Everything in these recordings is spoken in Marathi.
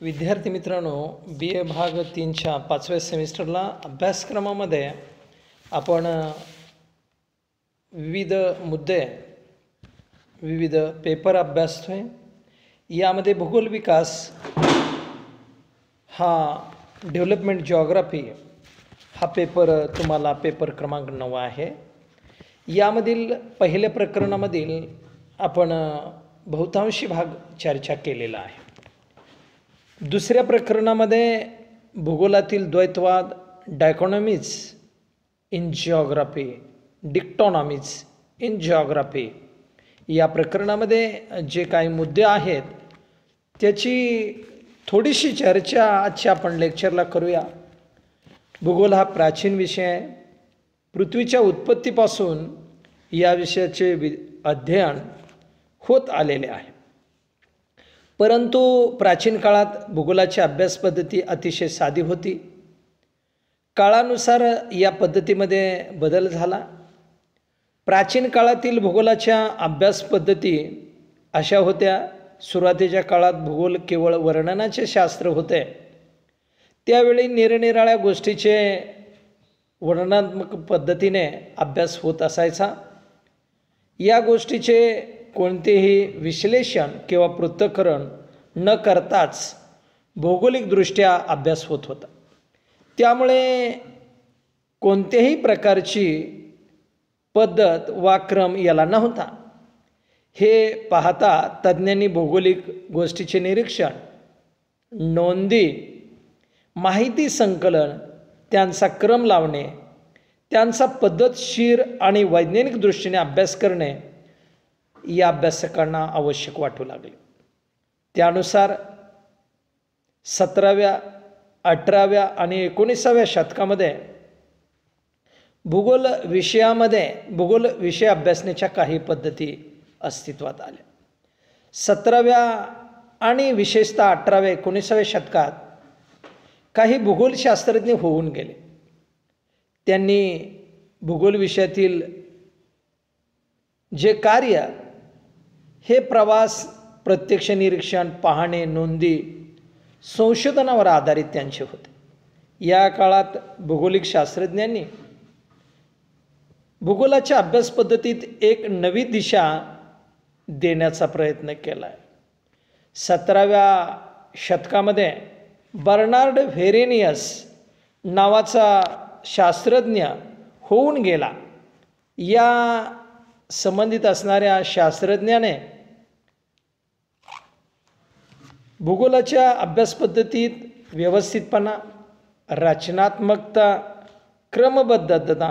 विद्यार्थी मित्रांनो, बी ए भाग 3च्या 5व्या सेमिस्टरला अभ्यासक्रमामध्ये आपण विविध मुद्दे, विविध पेपर अभ्यासतोय. यामध्ये भूगोल विकास हा डेव्हलपमेंट जिओग्राफी हा पेपर तुम्हाला पेपर क्रमांक 9 आहे. यामधील पहिल्या प्रकरणामधील आपण बहुतांशी भाग चर्चा केलेला आहे. दुसऱ्या प्रकरणामध्ये भूगोलातील द्वैतवाद, डायकोनॉमीज इन जिओग्राफी, डिक्टॉनॉमीज इन जिओग्राफी या प्रकरणामध्ये जे काही मुद्दे आहेत त्याची थोडीशी चर्चा आजच्या आपण लेक्चरला करूया. भूगोल हा प्राचीन विषय आहे. पृथ्वीच्या उत्पत्तीपासून या विषयाचे अध्ययन होत आलेले आहे. परंतु प्राचीन काळात भूगोलाची अभ्यास पद्धती अतिशय साधी होती. काळानुसार या पद्धतीमध्ये बदल झाला. प्राचीन काळातील भूगोलाच्या अभ्यास पद्धती अशा होत्या. सुरुवातीच्या काळात भूगोल केवळ वर्णनाचे शास्त्र होते. त्यावेळी निरनिराळ्या गोष्टीचे वर्णनात्मक पद्धतीने अभ्यास होत असायचा. या गोष्टीचे कोणतेही विश्लेषण किंवा पृथक्करण न करताच भौगोलिकदृष्ट्या अभ्यास होत होता. त्यामुळे कोणत्याही प्रकारची पद्धत वा क्रम याला नव्हता. हे पाहता तज्ज्ञांनी भौगोलिक गोष्टीचे निरीक्षण, नोंदी, माहिती संकलन, त्यांचा क्रम लावणे, त्यांचा पद्धतशीर आणि वैज्ञानिक दृष्टीने अभ्यास करणे या अभ्यासकांना आवश्यक वाटू लागले. त्यानुसार 17व्या, 18व्या आणि 19व्या शतकामध्ये भूगोल विषय अभ्यासण्याच्या काही पद्धती अस्तित्वात आल्या. 17व्या आणि विशेषतः 18व्या 19व्या शतकात काही भूगोलशास्त्रज्ञ होऊन गेले. त्यांनी भूगोल विषयातील जे कार्य हे प्रवास, प्रत्यक्ष निरीक्षण, पाहणे, नोंदी, संशोधनावर आधारित त्यांचे होते. या काळात भौगोलिक शास्त्रज्ञांनी भूगोलाच्या अभ्यास पद्धतीत एक नवी दिशा देण्याचा प्रयत्न केला आहे. 17व्या शतकामध्ये बर्नार्ड व्हेरेनियस नावाचा शास्त्रज्ञ होऊन गेला. या संबंधित असणाऱ्या शास्त्रज्ञाने भूगोलाच्या अभ्यास पद्धतीत व्यवस्थितपणा, रचनात्मकता, क्रमबद्धता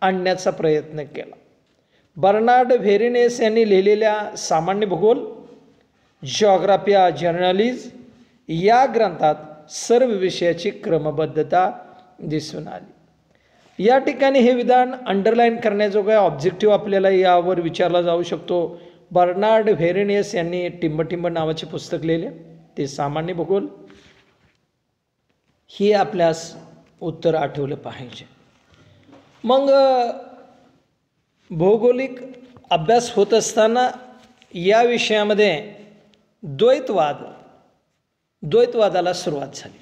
आणण्याचा प्रयत्न केला. बर्नार्ड व्हेरेनियस यांनी लिहिलेल्या सामान्य भूगोल, जिओग्राफिया जर्नलिज या ग्रंथात सर्व विषयाची क्रमबद्धता दिसून आली. या ठिकाणी हे विधान अंडरलाईन करण्याजोगा ऑब्जेक्टिव्ह आपल्याला यावर विचारला जाऊ शकतो. बर्नार्ड व्हेरेनियस यांनी टिंबटिंब नावाचे पुस्तक लिहिले, ते सामान्य भूगोल. ही आपल्यास उत्तर आठवलं पाहिजे. मग भौगोलिक अभ्यास होत असताना या विषयामध्ये द्वैतवादाला सुरुवात झाली.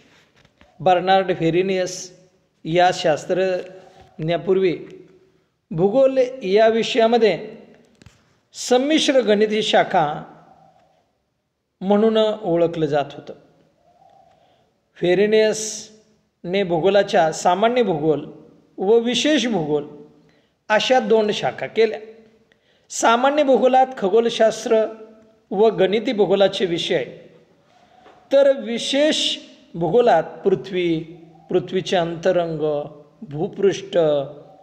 बर्नार्ड व्हेरेनियस या शास्त्रज्ञापूर्वी भूगोल या विषयामध्ये संमिश्र गणिती शाखा म्हणून ओळखलं जात होतं. व्हेरेनियसने भूगोलाच्या सामान्य भूगोल व विशेष भूगोल अशा 2 शाखा केल्या. सामान्य भूगोलात खगोलशास्त्र व गणिती भूगोलाचे विषय, तर विशेष भूगोलात पृथ्वीचे अंतरंग, भूपृष्ठ,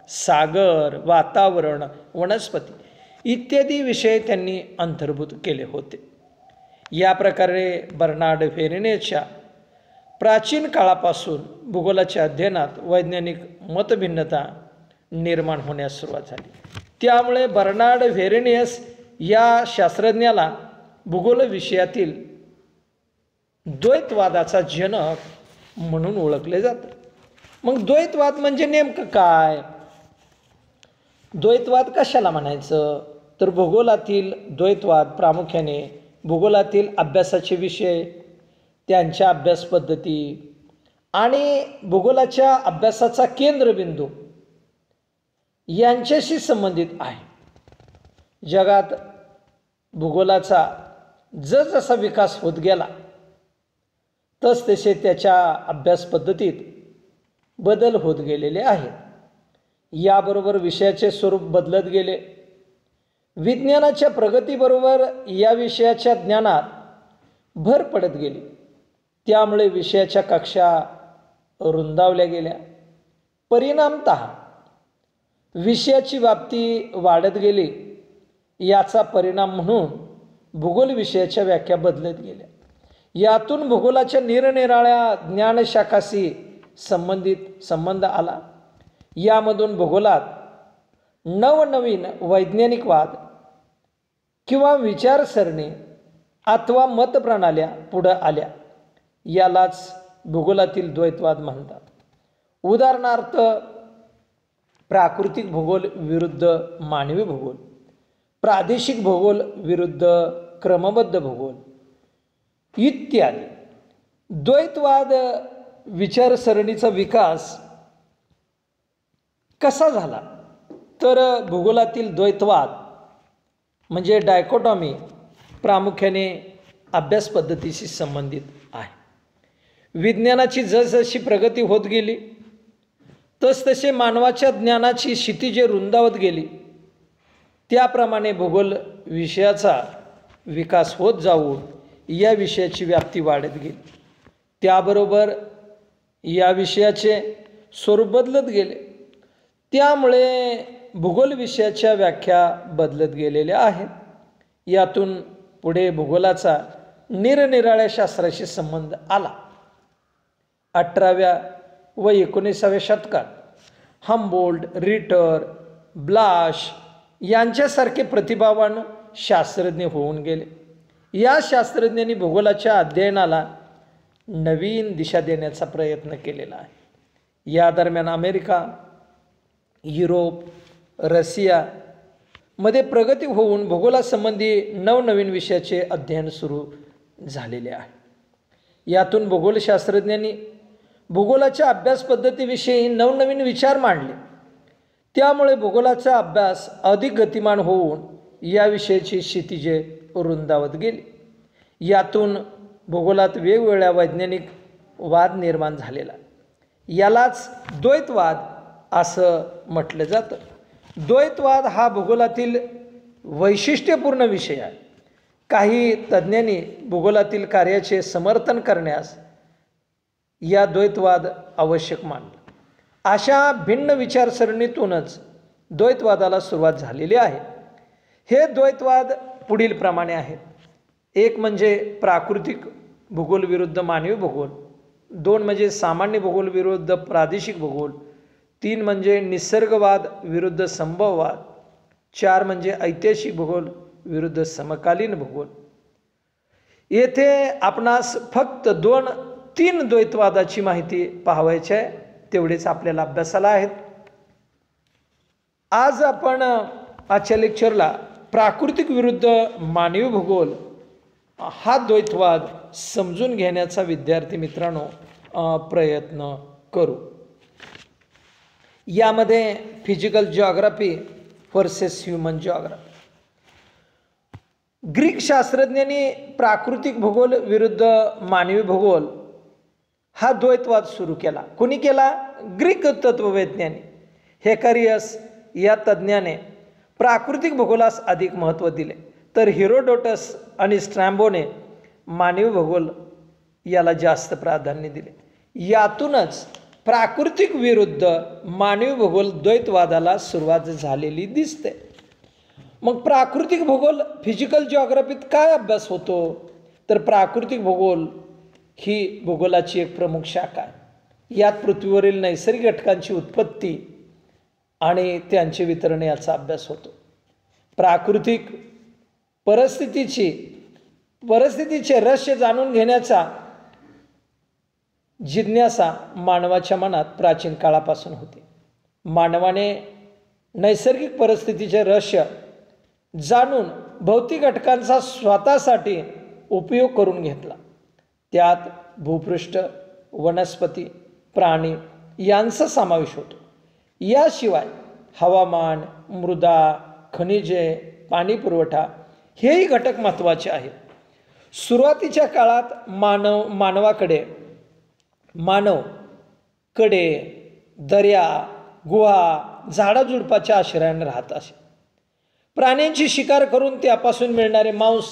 सागर, वातावरण, वनस्पती इत्यादी विषय त्यांनी अंतर्भूत केले होते. या प्रकारे बर्नार्ड व्हेरेनियसच्या प्राचीन काळापासून भूगोलाच्या अध्ययनात वैज्ञानिक मतभिन्नता निर्माण होण्यास सुरुवात झाली. त्यामुळे बर्नार्ड व्हेरेनियस या शास्त्रज्ञाला भूगोल विषयातील द्वैतवादाचा जनक म्हणून ओळखले जातं. मग द्वैतवाद म्हणजे नेमकं काय? द्वैतवाद कशाला म्हणायचं? तर भूगोलातील द्वैतवाद प्रामुख्याने भूगोलातील अभ्यासाचे विषय त्यांच्या अभ्यास पद्धती आणि भूगोलाच्या अभ्यासाचा केंद्रबिंदू यांच्याशी संबंधित आहे। जगात भूगोलाचा जसजसा विकास होत गेला तसतसे त्याच्या अभ्यास पद्धतीत बदल होत गेलेले आहेत। याबरोबर विषयाचे स्वरूप बदलत गेले। विज्ञानाच्या प्रगतीबरोबर या विषयाच्या ज्ञानात भर पडत गेली। त्यामुळे विषयाच्या कक्षा रुंदावल्या गेल्या। परिणामतः विषयाची व्याप्ती वाढत गेली। याचा परिणाम म्हणून भूगोल विषयाच्या व्याख्या बदलत गेल्या। यातून भूगोलाच्या निरनिराळ्या ज्ञानशाखाशी संबंध आला। यामधून भूगोलात नवनवीन वैज्ञानिकवाद किंवा विचारसरणी अथवा मतप्रणाल्या पुढे आल्या। यालाच भूगोलातील द्वैतवाद म्हणतात। उदाहरणार्थ प्राकृतिक भूगोल विरुद्ध मानवी भूगोल, प्रादेशिक भूगोल विरुद्ध क्रमबद्ध भूगोल इत्यादी। द्वैतवाद विचारसरणीचा विकास कसा झाला तर भूगोलातील द्वैतवाद म्हणजे डायकोटॉमी प्रामुख्याने अभ्यास पद्धतीशी संबंधित आहे। विज्ञानाची जसजशी प्रगती होत गेली तसतसे मानवाच्या ज्ञानाची क्षितिजे रुंदावत गेली। त्याप्रमाणे भूगोल विषयाचा विकास होत जाऊन या विषयाची व्याप्ती वाढत गेली। त्याबरोबर या विषयाचे स्वरूप बदलत गेले। त्यामुळे भूगोल विषयाच्या व्याख्या बदलत गेलेल्या आहेत। यातून पुढे भूगोलाचा निरनिराळ्या शास्त्राशी संबंध आला। 18व्या व 19व्या शतकात हम्बोल्ट, रिटर, ब्लाश यांच्यासारखे प्रतिभावान शास्त्रज्ञ होऊन गेले। या शास्त्रज्ञांनी भूगोलाच्या अध्ययनाला नवीन दिशा देण्याचा प्रयत्न केलेला आहे। या दरम्यान अमेरिका, युरोप, रशिया मध्ये प्रगती होऊन भूगोलासंबंधी नवनवीन विषयाचे अध्ययन सुरू झालेले आहे। यातून भूगोलशास्त्रज्ञांनी भूगोलाच्या अभ्यास पद्धतीविषयी नवनवीन विचार मांडले। त्यामुळे भूगोलाचा अभ्यास अधिक गतिमान होऊन या विषयाची क्षितिजे रुंदावत गेली। यातून भूगोलात वेगवेगळ्या वैज्ञानिक वाद निर्माण झालेला। यालाच द्वैतवाद असं म्हटलं जातं। द्वैतवाद हा भूगोलातील वैशिष्ट्यपूर्ण विषय आहे। काही तज्ज्ञांनी भूगोलातील कार्याचे समर्थन करण्यास या द्वैतवाद आवश्यक मानला। अशा भिन्न विचारसरणीतूनच द्वैतवादाला सुरुवात झालेली आहे। हे द्वैतवाद पुढील प्रमाणे आहेत। एक म्हणजे प्राकृतिक भूगोल विरुद्ध मानवी भूगोल, 2 म्हणजे सामान्य भूगोल विरुद्ध प्रादेशिक भूगोल, 3 म्हणजे निसर्गवाद विरुद्ध संभववाद, 4 म्हणजे ऐतिहासिक भूगोल विरुद्ध समकालीन भूगोल। येथे आपणास फक्त 2-3 द्वैतवादाची माहिती पाहायची आहे, तेवढेच आपल्याला अभ्यासाला आहेत। आज आपण आजच्या लेक्चरला प्राकृतिक विरुद्ध मानवी भूगोल हा द्वैतवाद समजून घेण्याचा विद्यार्थी मित्रांनो प्रयत्न करू। यामध्ये physical geography versus human geography. Greek शास्त्रज्ञांनी प्राकृतिक भूगोल विरुद्ध मानवी भूगोल हा द्वैतवाद सुरू केला। कोणी केला? ग्रीक तत्ववेज्ञानी हेकारियस या तज्ज्ञाने प्राकृतिक भूगोलास अधिक महत्त्व दिले, तर हेरोडोटस आणि स्ट्रॅम्बोने मानवी भूगोल याला जास्त प्राधान्य दिले। यातूनच प्राकृतिक विरुद्ध मानवी भूगोल द्वैतवादाला सुरुवात झालेली दिसते। मग प्राकृतिक भूगोल फिजिकल जिओग्राफीत काय अभ्यास होतो तर प्राकृतिक भूगोल ही भूगोलाची एक प्रमुख शाखा आहे। यात पृथ्वीवरील नैसर्गिक घटकांची उत्पत्ती आणि त्यांचे वितरण याचा अभ्यास होतो। प्राकृतिक परिस्थितीचे रहस्य जाणून घेण्याचा जिज्ञासा मानवाच्या मनात प्राचीन काळापासून होती। मानवाने नैसर्गिक परिस्थितीचे रहस्य जाणून भौतिक घटकांचा स्वतःसाठी उपयोग करून घेतला। त्यात भूपृष्ठ, वनस्पती, प्राणी यांचा समावेश होतो. याशिवाय हवामान, मृदा, खनिजे, पाणी पुरवठा हेही घटक महत्त्वाचे आहेत. सुरुवातीच्या काळात मानवाकडे दर्या, गुहा, झाडाझुडपाच्या आश्रयाने राहत असे. प्राण्यांची शिकार करून त्यापासून मिळणारे मांस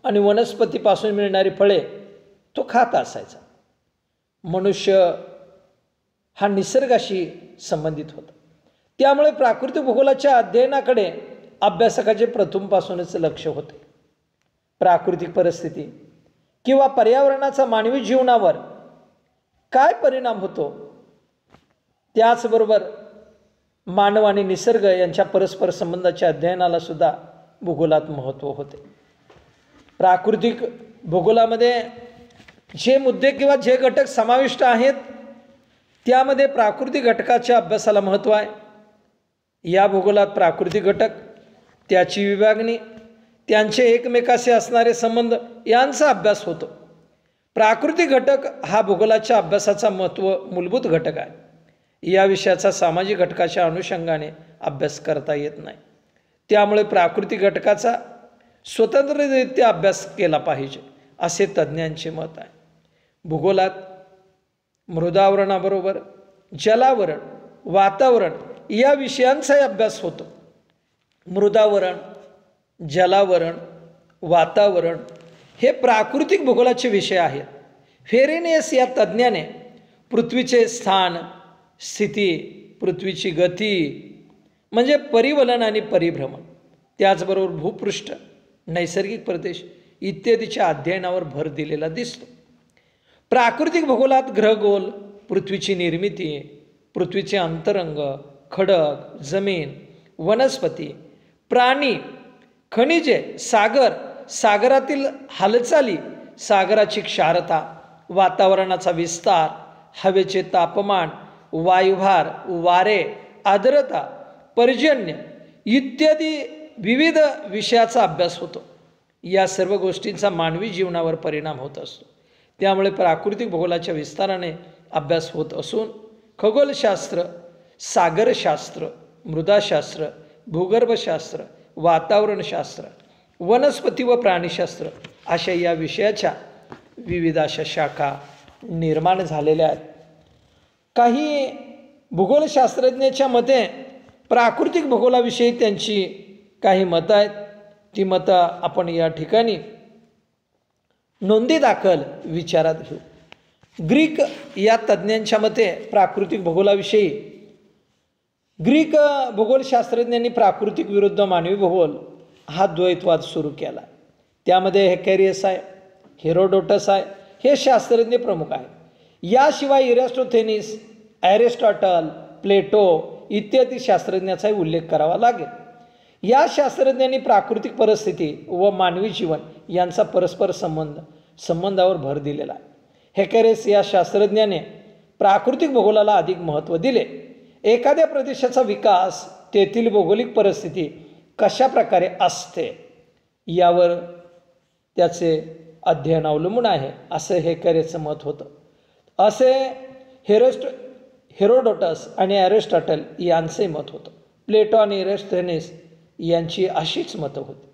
आणि वनस्पतीपासून मिळणारी फळे तो खात असायचा. मनुष्य हा निसर्गाशी संबंधित होता. त्यामुळे प्राकृतिक भूगोलाच्या अध्ययनाकडे अभ्यासकाचे प्रथमपासूनच लक्ष होते. प्राकृतिक परिस्थिती किंवा पर्यावरणाचा मानवी जीवनावर काय परिणाम होतो, त्याचबरोबर मानव आणि निसर्ग यांच्या परस्पर संबंधाच्या अध्ययनाला सुद्धा भूगोलात महत्त्व होते. प्राकृतिक भूगोलामध्ये जे मुद्दे किंवा जे घटक समाविष्ट आहेत त्यामध्ये प्राकृतिक घटकाच्या अभ्यासाला महत्त्व आहे. या भूगोलात प्राकृतिक घटक, त्याची विभागणी, त्यांचे एकमेकाशी असणारे संबंध यांचा अभ्यास होतो. प्राकृतिक घटक हा भूगोलाच्या अभ्यासाचा मूलभूत घटक आहे. या विषयाचा सामाजिक घटकाच्या अनुषंगाने अभ्यास करता येत नाही. त्यामुळे प्राकृतिक घटकाचा स्वतंत्ररित्या अभ्यास केला पाहिजे असे तज्ज्ञांचे मत आहे. भूगोलात मृदावरणाबरोबर जलावरण, वातावरण या विषयांचाही अभ्यास होतो. मृदावरण, जलावरण, वातावरण हे प्राकृतिक भूगोलाचे विषय आहेत. फेरेनियस या तज्ज्ञाने पृथ्वीचे स्थान, स्थिती, पृथ्वीची गती म्हणजे परिवलन आणि परिभ्रमण, त्याचबरोबर भूपृष्ठ, नैसर्गिक प्रदेश इत्यादीच्या अध्ययनावर भर दिलेला दिसतो. प्राकृतिक भूगोलात ग्रहगोल, पृथ्वीची निर्मिती, पृथ्वीचे अंतरंग, खडक, जमीन, वनस्पती, प्राणी, खनिजे, सागर, सागरातील हालचाली, सागराची क्षारता, वातावरणाचा विस्तार, हवेचे तापमान, वायुभार, वारे, आर्द्रता, पर्जन्य इत्यादी विविध विषयाचा अभ्यास होतो. या सर्व गोष्टींचा मानवी जीवनावर परिणाम होत असतो. त्यामुळे प्राकृतिक भूगोलाच्या विस्ताराने अभ्यास होत असून खगोलशास्त्र, सागरशास्त्र, मृदाशास्त्र, भूगर्भशास्त्र, वातावरणशास्त्र, वनस्पती व प्राणीशास्त्र अशा या विषयाच्या विविध अशा शाखा निर्माण झालेल्या आहेत. काही भूगोलशास्त्रज्ञाच्या मते प्राकृतिक भूगोलाविषयी त्यांची काही मतं आहेत. ती मतं आपण या ठिकाणी नोंदीदाखल विचारात घेऊ. ग्रीक या तज्ज्ञांच्या मते प्राकृतिक भूगोलाविषयी ग्रीक भूगोलशास्त्रज्ञांनी प्राकृतिक विरुद्ध मानवी भूगोल हा द्वैतवाद सुरू केला. त्यामध्ये हेकॅरियस आहे, हेरोडोटस आहे, हे शास्त्रज्ञ प्रमुख आहेत. याशिवाय इरॅस्टोथेनिस, ॲरिस्टॉटल, प्लेटो इत्यादी शास्त्रज्ञाचाही उल्लेख करावा लागेल. या शास्त्रज्ञांनी प्राकृतिक परिस्थिती व मानवी जीवन यांचा परस्पर संबंधावर भर दिलेला आहे. हेकॅरिस या शास्त्रज्ञाने प्राकृतिक भूगोलाला अधिक महत्त्व दिले. एखाद्या प्रदेशाचा विकास, तेथील भौगोलिक परिस्थिती कशा प्रकारे असते यावर त्याचे अध्ययन अवलंबून आहे असं हेकॅरिसचं मत होतं. असे हेरोडोटस आणि ॲरिस्टॉटल यांचे मत होतं. प्लेटो आणि इरॅस्टोथेनिस यांची अशीच मतं होती.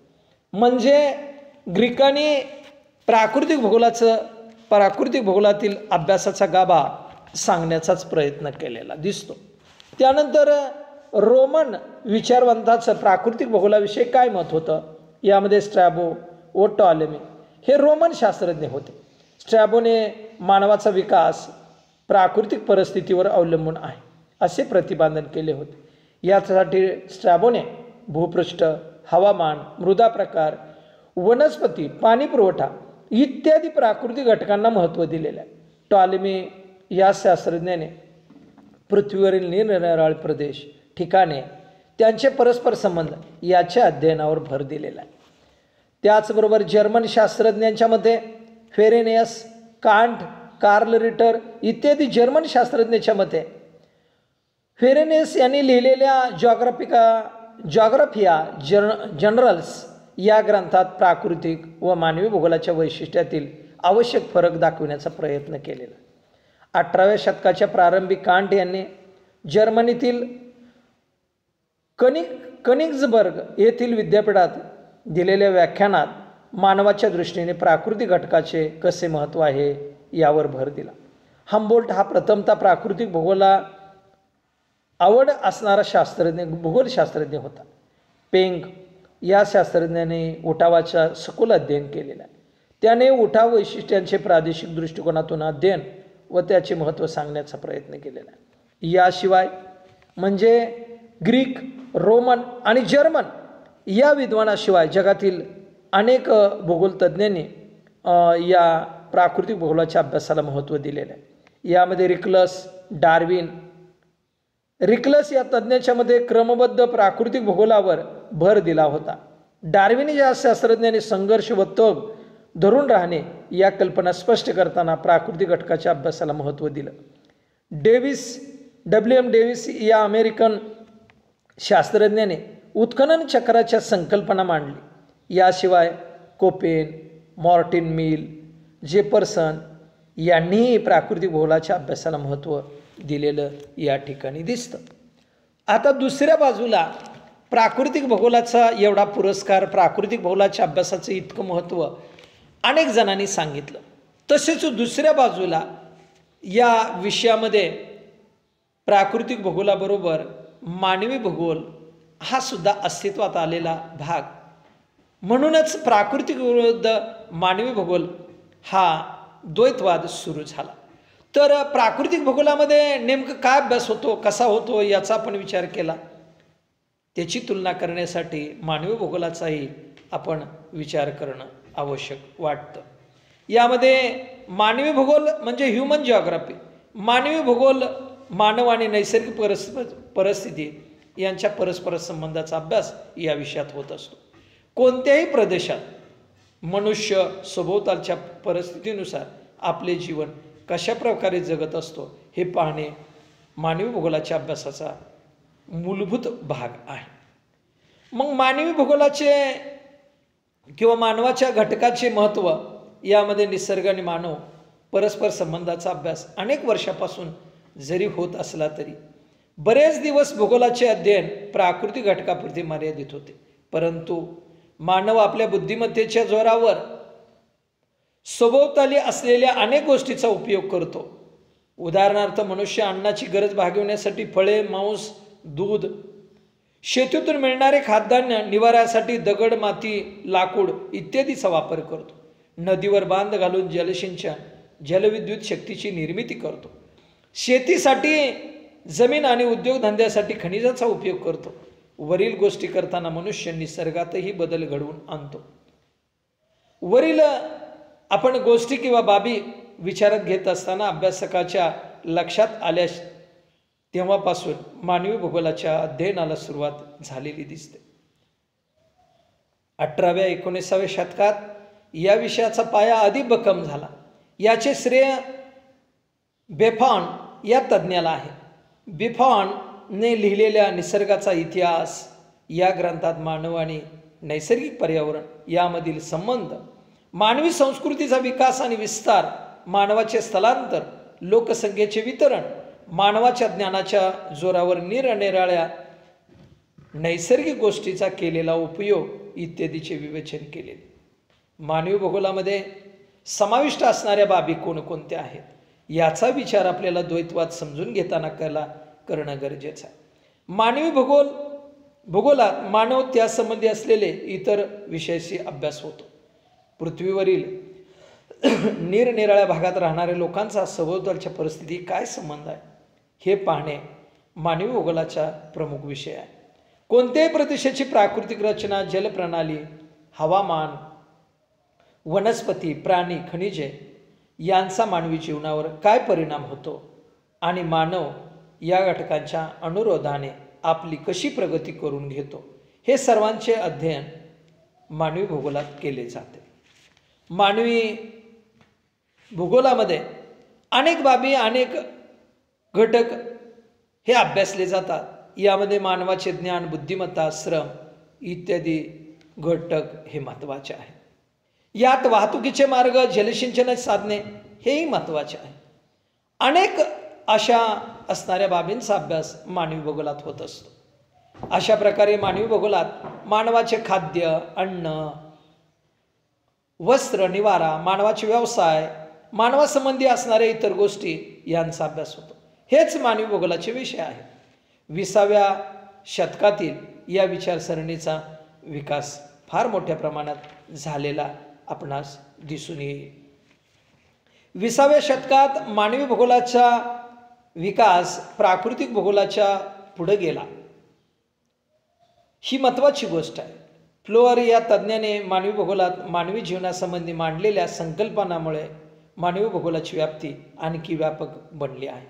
म्हणजे ग्रीकांनी प्राकृतिक भूगोलातील अभ्यासाचा गाभा सांगण्याचाच प्रयत्न केलेला दिसतो. त्यानंतर रोमन विचारवंताचं प्राकृतिक भूगोलाविषयी काय मत होतं, यामध्ये स्ट्रॅबो व टॉलेमी हे रोमन शास्त्रज्ञ होते. स्ट्रॅबोने मानवाचा विकास प्राकृतिक परिस्थितीवर अवलंबून आहे असे प्रतिपादन केले होते. यासाठी स्ट्रॅबोने भूपृष्ठ, हवामान, मृदा प्रकार, वनस्पती, पाणी पुरवठा इत्यादी प्राकृतिक घटकांना महत्त्व दिलेले आहे. टॉलेमी या शास्त्रज्ञाने पृथ्वीवरील निरनिराळे प्रदेश, ठिकाणे, त्यांचे परस्पर संबंध याच्या अध्ययनावर भर दिलेला आहे. त्याचबरोबर जर्मन शास्त्रज्ञांच्या मते फेरेनियस, कांट, कार्ल रिटर इत्यादी जर्मन शास्त्रज्ञांच्या मते फेरेनियस यांनी लिहिलेल्या जॉग्राफिया जनरल्स या ग्रंथात प्राकृतिक व मानवी भूगोलाच्या वैशिष्ट्यातील आवश्यक फरक दाखविण्याचा प्रयत्न केलेला. 18व्या शतकाच्या प्रारंभी कांट यांनी जर्मनीतील कनिग्सबर्ग येथील विद्यापीठात दिलेल्या व्याख्यानात मानवाच्या दृष्टीने प्राकृतिक घटकाचे कसे महत्त्व आहे यावर भर दिला. हम्बोल्ट हा प्रथमतः प्राकृतिक भूगोला आवड असणारा भूगोलशास्त्रज्ञ होता. पेंग या शास्त्रज्ञाने उठावाचा सखोल अध्ययन केलेला आहे. त्याने उठाव वैशिष्ट्यांचे प्रादेशिक दृष्टिकोनातून अध्ययन व त्याचे महत्त्व सांगण्याचा प्रयत्न केलेला आहे. याशिवाय म्हणजे ग्रीक, रोमन आणि जर्मन या विद्वानाशिवाय जगातील अनेक भूगोलतज्ञांनी या प्राकृतिक भूगोलाच्या अभ्यासाला महत्त्व दिलेलं आहे. यामध्ये डार्विन या तज्ज्ञाच्या मध्ये क्रमबद्ध प्राकृतिक भूगोलावर भर दिला होता. डार्विन या शास्त्रज्ञाने संघर्ष व तग धरून राहणे या कल्पना स्पष्ट करताना प्राकृतिक घटकाच्या अभ्यासाला महत्त्व दिलं. WM डेव्हिस या अमेरिकन शास्त्रज्ञाने उत्खनन चक्राच्या संकल्पना मांडली. याशिवाय कोपेन, मॉर्टिन मिल, जेफरसन यांनीही प्राकृतिक भूगोलाच्या अभ्यासाला महत्त्व दिलेलं या ठिकाणी दिसतं. आता दुसऱ्या बाजूला प्राकृतिक भूगोलाचा एवढा पुरस्कार, प्राकृतिक भूगोलाच्या अभ्यासाचं इतकं महत्त्व अनेक जणांनी सांगितलं. तसेच दुसऱ्या बाजूला या विषयामध्ये प्राकृतिक भूगोलाबरोबर मानवी भूगोल हा सुद्धा अस्तित्वात आलेला भाग. म्हणूनच प्राकृतिक विरुद्ध मानवी भूगोल हा द्वैतवाद सुरू झाला. तर प्राकृतिक भूगोलामध्ये नेमकं काय अभ्यास होतो, कसा होतो याचा आपण विचार केला. त्याची तुलना करण्यासाठी मानवी भूगोलाचाही आपण विचार करणं आवश्यक वाटतं. यामध्ये मानवी भूगोल म्हणजे ह्युमन जिओग्राफी, मानवी भूगोल मानव आणि नैसर्गिक परिस्थिती यांच्या परस्पर संबंधाचा अभ्यास या विषयात होत असतो. कोणत्याही प्रदेशात मनुष्य सभोवतालच्या परिस्थितीनुसार आपले जीवन कशा प्रकारे जगत असतो हे पाहणे मानवी भूगोलाच्या अभ्यासाचा मूलभूत भाग आहे. मग मानवी भूगोलाचे किंवा मानवाच्या घटकाचे महत्त्व यामध्ये निसर्ग आणि मानव परस्पर संबंधाचा अभ्यास अनेक वर्षापासून जरी होत असला तरी बरेच दिवस भूगोलाचे अध्ययन प्राकृतिक घटकापुरते मर्यादित होते. परंतु मानव आपल्या बुद्धिमत्तेच्या जोरावर सभोवताली असलेल्या अनेक गोष्टीचा उपयोग करतो. उदाहरणार्थ मनुष्य अन्नाची गरज भागवण्यासाठी फळे, मांस, दूध, शेतीतून मिळणारे खाद्यान्न, निवाऱ्यासाठी दगड, माती, लाकूड इत्यादीचा वापर करतो. नदीवर बांध घालून जलसिंचन, जलविद्युत शक्तीची निर्मिती करतो. शेतीसाठी जमीन आणि उद्योगधंद्यासाठी खनिजाचा उपयोग करतो. वरील गोष्टी करताना मनुष्य निसर्गातही बदल घडवून आणतो. वरील आपण गोष्टी किंवा बाबी विचारात घेत असताना अभ्यासकाच्या लक्षात आल्यास तेव्हापासून मानवी भूगोलाच्या अध्ययनाला सुरुवात झालेली दिसते. 18व्या-19व्या शतकात या विषयाचा पाया अधिक भक्कम झाला. याचे श्रेय बेफॉन या तज्ज्ञाला आहे. बेफॉनने लिहिलेल्या निसर्गाचा इतिहास या ग्रंथात मानव आणि नैसर्गिक पर्यावरण यामधील संबंध, मानवी संस्कृतीचा विकास आणि विस्तार, मानवाचे स्थलांतर, लोकसंख्येचे वितरण, मानवाच्या ज्ञानाच्या जोरावर निरनिराळ्या नैसर्गिक गोष्टीचा केलेला उपयोग इत्यादीचे विवेचन केले. मानवी भूगोलामध्ये समाविष्ट असणाऱ्या बाबी कोणकोणत्या आहेत याचा विचार आपल्याला द्वैतवाद समजून घेताना करणं गरजेचं आहे. मानवी भूगोलात मानव त्यासंबंधी असलेले इतर विषयाशी अभ्यास होतो. पृथ्वीवरील निरनिराळ्या भागात राहणाऱ्या लोकांचा सभोवतालच्या परिस्थिती काय संबंध आहे हे पाहणे मानवी भूगोलाचा प्रमुख विषय आहे. कोणत्याही प्रदेशाची प्राकृतिक रचना, जलप्रणाली, हवामान, वनस्पती, प्राणी, खनिजे यांचा मानवी जीवनावर काय परिणाम होतो आणि मानव या घटकांच्या अनुरोधाने आपली कशी प्रगती करून घेतो हे सर्वांचे अध्ययन मानवी भूगोलात केले जाते. मानवी भूगोलामध्ये अनेक बाबी, अनेक घटक हे अभ्यासले जातात. यामध्ये मानवाचे ज्ञान, बुद्धिमत्ता, श्रम इत्यादी घटक हे महत्त्वाचे आहेत. यात वाहतुकीचे मार्ग, जलसिंचनाची साधने हेही महत्त्वाचे आहे. अनेक अशा असणाऱ्या बाबींचा अभ्यास मानवी भूगोलात होत असतो. अशा प्रकारे मानवी भूगोलात मानवाचे खाद्य, अन्न, वस्त्र, निवारा, मानवाचे व्यवसाय, मानवासंबंधी असणाऱ्या इतर गोष्टी यांचा अभ्यास होतो. हेच मानवी भूगोलाचे विषय आहे. 20व्या शतकातील या विचारसरणीचा विकास फार मोठ्या प्रमाणात झालेला आपणास दिसून येईल. 20व्या शतकात मानवी भूगोलाचा विकास प्राकृतिक भूगोलाच्या पुढे गेला. ही महत्त्वाची गोष्ट आहे. फ्लोअर या तज्ज्ञाने मानवी भूगोलात मानवी जीवनासंबंधी मांडलेल्या संकल्पनामुळे मानवी भूगोलाची व्याप्ती आणखी व्यापक बनली आहे.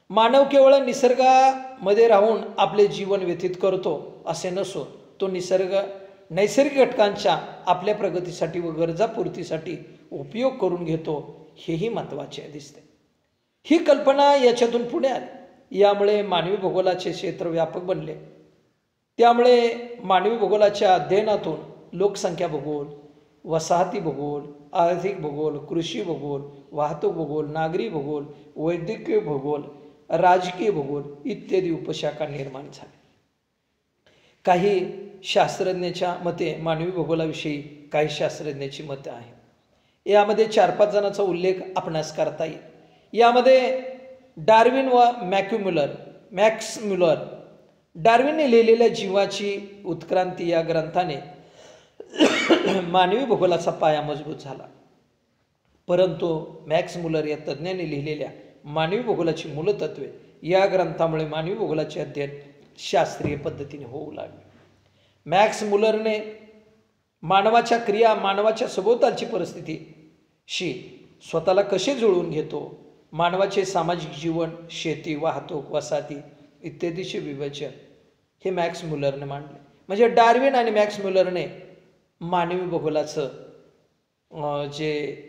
मानव केवळ निसर्गामध्ये राहून आपले जीवन व्यतीत करतो असे नसून तो नैसर्गिक घटकांच्या आपल्या प्रगतीसाठी व गरजापूर्तीसाठी उपयोग करून घेतो, हेही महत्त्वाचे दिसते. ही कल्पना याच्यातून पुढे आली. यामुळे मानवी भूगोलाचे क्षेत्र व्यापक बनले. त्यामुळे मानवी भूगोलाच्या अध्ययनातून लोकसंख्या भूगोल, वसाहती भूगोल, आर्थिक भूगोल, कृषी भूगोल, वाहतूक भूगोल, नागरी भूगोल, वैद्यकीय भूगोल, राजकीय भूगोल इत्यादी उपशाखा निर्माण झाल्या. काही शास्त्रज्ञांच्या मते मानवी भूगोलाविषयी काही शास्त्रज्ञांची मते आहेत. यामध्ये 4-5 जणांचा उल्लेख आपणास करता येईल. यामध्ये डार्विन व मॅक्स म्युलर. डार्विनने लिहिलेल्या जीवाची उत्क्रांती या ग्रंथाने मानवी भूगोलाचा पाया मजबूत झाला. परंतु मॅक्स म्युलर या तज्ज्ञाने लिहिलेल्या मानवी भूगोलाची मूलतत्वे या ग्रंथामुळे मानवी भूगोलाचे अध्ययन शास्त्रीय पद्धतीने होऊ लागले. मॅक्स म्युलरने मानवाच्या क्रिया, मानवाच्या सभोवतालची परिस्थितीशी स्वतःला कसे जुळवून घेतो, मानवाचे सामाजिक जीवन, शेती, वाहतूक, वसाहती इत्यादीचे विवेचन हे मॅक्स म्युलरने मांडले. म्हणजे डार्विन आणि मॅक्स म्युलरने मानवी भूगोलाचं जे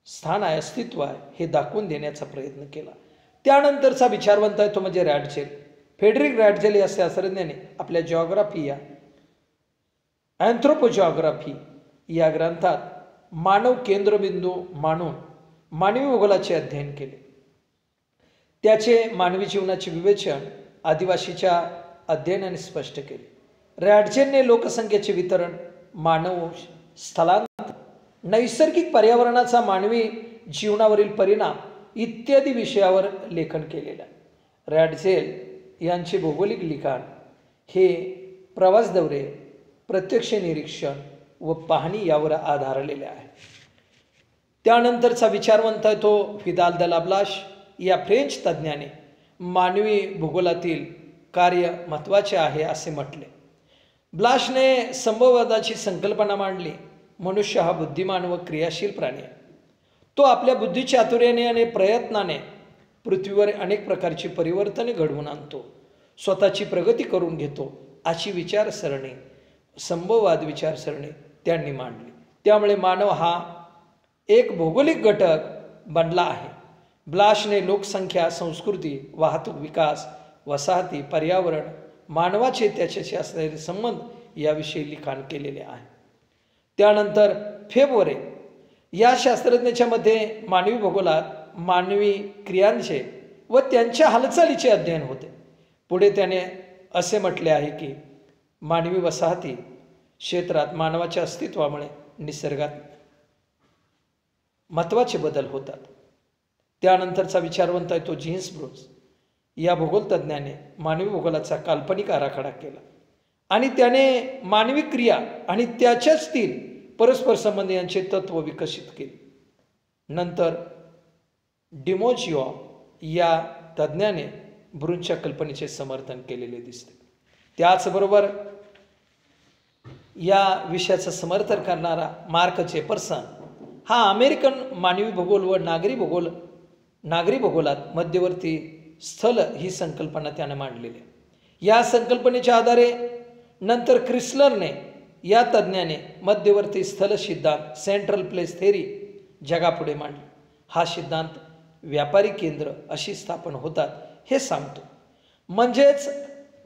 स्थान आहे, अस्तित्व आहे, हे दाखवून देण्याचा प्रयत्न केला. त्यानंतरचा विचारवंत आहे तो म्हणजे रॅडझेल. फेडरिक रॅडझेल या शास्त्रज्ञाने आपल्या जिओग्राफी या अँथ्रोपोजिओग्राफी या ग्रंथात मानव केंद्रबिंदू मानून मानवी भूगोलाचे अध्ययन केले. त्याचे मानवी जीवनाचे विवेचन आदिवासीच्या अध्ययनाने स्पष्ट केले. रॅडझेलने लोकसंख्येचे वितरण, मानव स्थलांतर, नैसर्गिक पर्यावरणाचा मानवी जीवनावरील परिणाम इत्यादी विषयावर लेखन केलेलं आहे. रॅडझेल यांचे भौगोलिक लिखाण हे प्रवास दौरे, प्रत्यक्ष निरीक्षण व पाहणी यावर आधारलेले आहे. त्यानंतरचा विचारवंत आहे तो विदाल द लाब्लाश या फ्रेंच तज्ज्ञाने मानवी भूगोलातील कार्य महत्त्वाचे आहे असे म्हटले. ब्लाशने संभववादाची संकल्पना मांडली. मनुष्य हा बुद्धिमान व क्रियाशील प्राणी आहे. तो आपल्या बुद्धिचातुर्याने आणि प्रयत्नाने पृथ्वीवर अनेक प्रकारची परिवर्तने घडवून आणतो, स्वतःची प्रगती करून घेतो अशी विचारसरणी, संभववाद विचारसरणी त्यांनी मांडली. त्यामुळे मानव हा एक भौगोलिक घटक बनला आहे. ब्लाशने लोकसंख्या, संस्कृती, वाहतूक, विकास, वसाहती, पर्यावरण, मानवाचे त्याच्याशी असलेले संबंध याविषयी लिखाण केलेले आहे. त्यानंतर फेबोरे या शास्त्रज्ञाच्या मते मानवी भूगोलात मानवी क्रियांचे व त्यांच्या हालचालीचे अध्ययन होते. पुढे त्याने असे म्हटले आहे की मानवी वसाहती क्षेत्रात मानवाच्या अस्तित्वामुळे निसर्गात महत्त्वाचे बदल होतात. त्यानंतरचा विचारवंत आहे तो जीन्स ब्रूस या भूगोलतज्ञाने मानवी भूगोलाचा काल्पनिक आराखडा केला आणि त्याने मानवी क्रिया आणि त्याच्यातील परस्पर संबंध यांचे तत्व विकसित केले. नंतर डिमोजिओ या तज्ज्ञाने ब्रूनच्या कल्पनेचे समर्थन केलेले दिसते. त्याचबरोबर या विषयाचं समर्थन करणारा मार्क जेफरसन हा अमेरिकन मानवी भूगोल व नागरी भूगोलात मध्यवर्ती स्थल ही संकल्पना त्याने मांडलेली आहे. या संकल्पनेच्या आधारे नंतर क्रिस्लरने या तज्ज्ञाने मध्यवर्ती स्थल सिद्धांत, सेंट्रल प्लेस थेरी जगापुढे मांडली. हा सिद्धांत व्यापारी केंद्र अशी स्थापन होतात हे सांगतो. म्हणजेच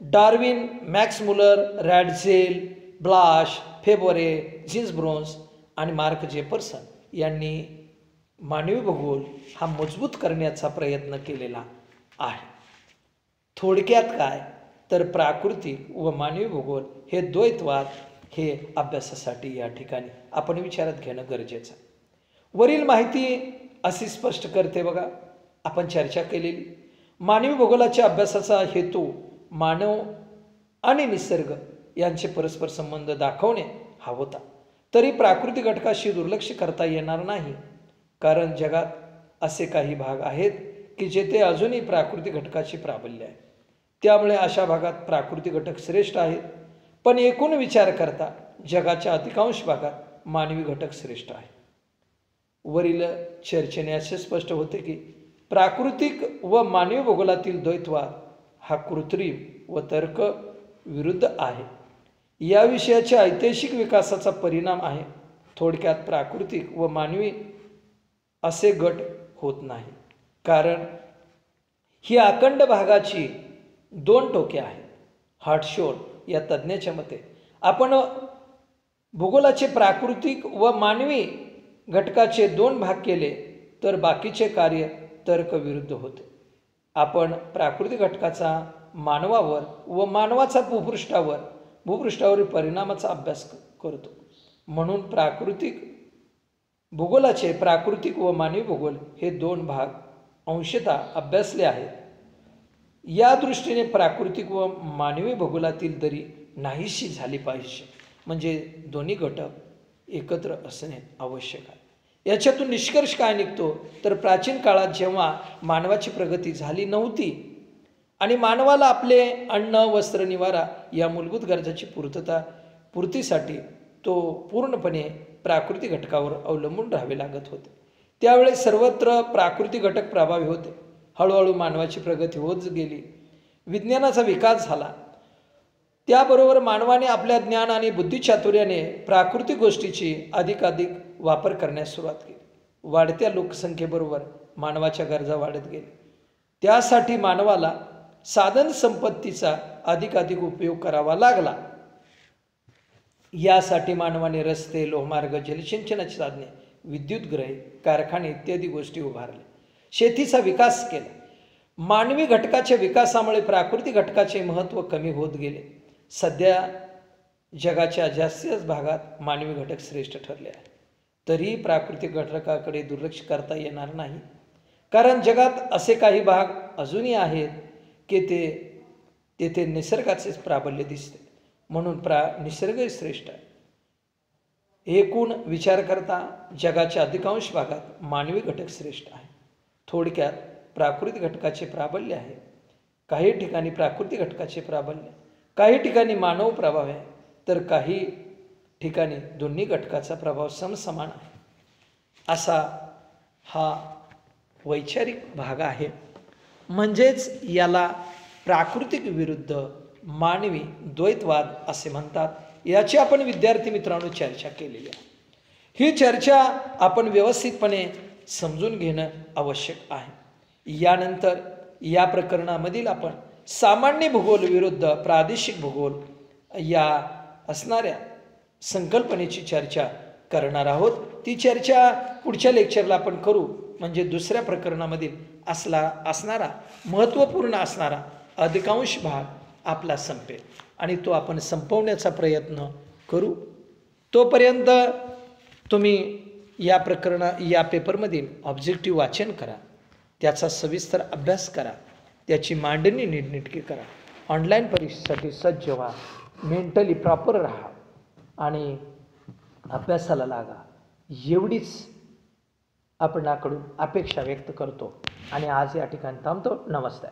Darwin, Max Muller, Ratzel, Blache, Febvre, Jean Brunhes आणि मार्क जेफरसन यांनी मानवी भूगोल हा मजबूत करण्याचा प्रयत्न केलेला आहे. थोडक्यात काय तर प्राकृतिक व मानवी भूगोल हे द्वैतवाद हे अभ्यासासाठी या ठिकाणी आपण विचारात घेणं गरजेचं आहे. वरील माहिती अशी स्पष्ट करते बघा, आपण चर्चा केलेली मानवी भूगोलाच्या अभ्यासाचा हेतू मानव आणि निसर्ग यांचे परस्पर संबंध दाखवणे हा होता. तरी प्राकृतिक घटकाशी दुर्लक्ष करता येणार नाही, कारण जगात असे काही भाग आहेत की जेथे अजूनही प्राकृतिक घटकाचे प्राबल्य आहे. त्यामुळे अशा भागात प्राकृतिक घटक श्रेष्ठ आहेत, पण एकूण विचार करता जगाच्या अधिकांश भागात मानवी घटक श्रेष्ठ आहे. वरील चर्चेने असे स्पष्ट होते की प्राकृतिक व मानवी भूगोलातील द्वैतवाद हा कृत्रिम व तर्क विरुद्ध आहे. या विषयाच्या ऐतिहासिक विकासाचा परिणाम आहे. थोडक्यात प्राकृतिक व मानवी असे गट होत नाही, कारण ही अखंड भागाची दोन टोके आहेत. हार्टशोल या तज्ज्ञाच्या मते आपण भूगोलाचे प्राकृतिक व मानवी घटकाचे दोन भाग केले तर बाकीचे कार्य तर्कविरुद्ध होते. आपण प्राकृतिक घटकाचा मानवावर व मानवाचा भूपृष्ठावरील परिणामाचा अभ्यास करतो. म्हणून भूगोलाचे प्राकृतिक व मानवी भूगोल हे दोन भाग अंशतः अभ्यासले आहेत. या दृष्टीने प्राकृतिक व मानवी भूगोलातील दरी नाहीशी झाली पाहिजे, म्हणजे दोन्ही घटक एकत्र असणे आवश्यक आहे. याच्यातून निष्कर्ष काय निघतो तर प्राचीन काळात जेव्हा मानवाची प्रगती झाली नव्हती आणि मानवाला आपले अन्न वस्त्र निवारा या मूलभूत गरजाची पूर्तीसाठी तो पूर्णपणे प्राकृतिक घटकावर अवलंबून राहावे लागत होते. त्यावेळी सर्वत्र प्राकृतिक घटक प्रभावी होते. हळूहळू मानवाची प्रगती होत गेली, विज्ञानाचा विकास झाला. त्याबरोबर मानवाने आपल्या ज्ञान आणि बुद्धिचातुर्याने प्राकृतिक गोष्टीची अधिकाधिक वापर करण्यास सुरुवात केली. वाढत्या लोकसंख्येबरोबर मानवाच्या गरजा वाढत गेल्या. त्यासाठी मानवाला साधन संपत्तीचा अधिकाधिक उपयोग करावा लागला. यासाठी मानवाने रस्ते, लोहमार्ग, जलसिंचनाची साधने, विद्युतग्रहे, कारखाने इत्यादी गोष्टी उभारल्या. शेतीचा विकास केला. मानवी घटकाच्या विकासामुळे प्राकृतिक घटकाचे महत्त्व कमी होत गेले. सध्या जगाच्या जास्तीच भागात मानवी घटक श्रेष्ठ ठरले आहे. तरीही प्राकृतिक घटकाकडे दुर्लक्ष करता येणार नाही, कारण जगात असे काही भाग अजूनही आहेत की तेथे निसर्गाचेच प्राबल्य दिसते. म्हणून निसर्ग श्रेष्ठ आहे. एकूण विचार करता जगाच्या अधिकांश भागात मानवी घटक श्रेष्ठ आहे. थोडक्यात प्राकृतिक घटकाचे प्राबल्य आहे. काही ठिकाणी प्राकृतिक घटकाचे प्राबल्य, काही ठिकाणी मानव प्रभाव आहे, तर काही ठिकाणी दोन्ही घटकाचा प्रभाव समसमान आहे. असा हा वैचारिक भाग आहे. म्हणजेच याला प्राकृतिक विरुद्ध मानवी द्वैतवाद असे म्हणतात. याची आपण विद्यार्थी मित्रांनो चर्चा केलेली आहे. ही चर्चा आपण व्यवस्थितपणे समजून घेणं आवश्यक आहे. यानंतर या प्रकरणामधील आपण सामान्य भूगोल विरुद्ध प्रादेशिक भूगोल या असणाऱ्या संकल्पनेची चर्चा करणार आहोत. ती चर्चा पुढच्या लेक्चरला आपण करू, म्हणजे दुसऱ्या प्रकरणामधील असणारा महत्त्वपूर्ण असणारा अधिकांश भाग आपला संपेल आणि तो आपण संपवण्याचा प्रयत्न करू. तोपर्यंत तुम्ही या पेपरमधील ऑब्जेक्टिव्ह वाचन करा, त्याचा सविस्तर अभ्यास करा, त्याची मांडणी नीटनेटकी करा. ऑनलाईन परीक्षेसाठी सज्ज व्हा, मेंटली प्रॉपर राहा आणि अभ्यासाला लागा, एवढीच आपणाकडून अपेक्षा व्यक्त करतो आणि आज या ठिकाणी थांबतो. नमस्कार.